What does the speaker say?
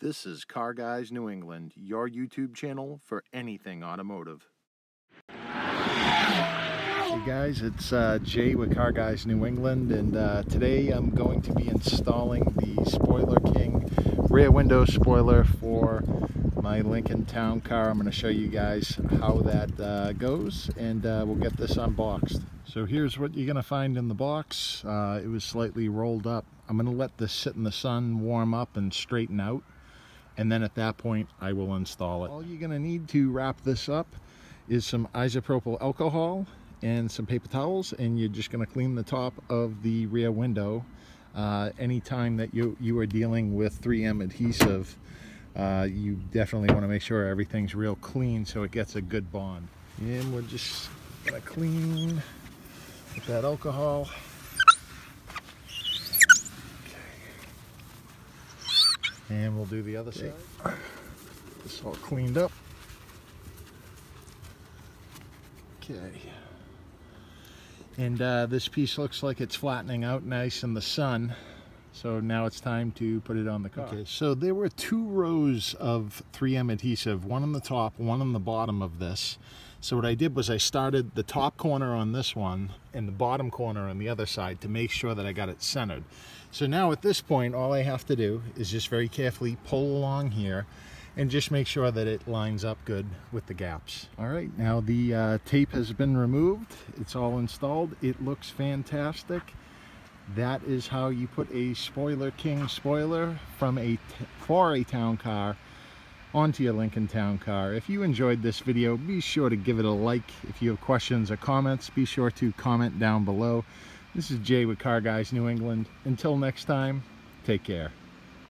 This is Car Guys New England, your YouTube channel for anything automotive. Hey guys, it's Jay with Car Guys New England, and today I'm going to be installing the Spoiler King rear window spoiler for my Lincoln Town Car. I'm going to show you guys how that goes, and we'll get this unboxed. So here's what you're going to find in the box. It was slightly rolled up. I'm going to let this sit in the sun, warm up, and straighten out. And then at that point I will install it. All you're going to need to wrap this up is some isopropyl alcohol and some paper towels, and you're just going to clean the top of the rear window. Anytime that you are dealing with 3M adhesive, you definitely want to make sure everything's real clean so it gets a good bond. And we're just going to clean with that alcohol. And we'll do the other side. This all cleaned up. Okay. And this piece looks like it's flattening out nice in the sun. So now it's time to put it on the car. Okay, so there were 2 rows of 3M adhesive, one on the top, one on the bottom of this. So what I did was I started the top corner on this one and the bottom corner on the other side to make sure that I got it centered. So now at this point, all I have to do is just very carefully pull along here and just make sure that it lines up good with the gaps. All right, now the tape has been removed. It's all installed. It looks fantastic. That is how you put a Spoiler King spoiler from for a town car onto your Lincoln Town Car. If you enjoyed this video, be sure to give it a like. If you have questions or comments, be sure to comment down below. This is Jay with Car Guys New England. Until next time, take care.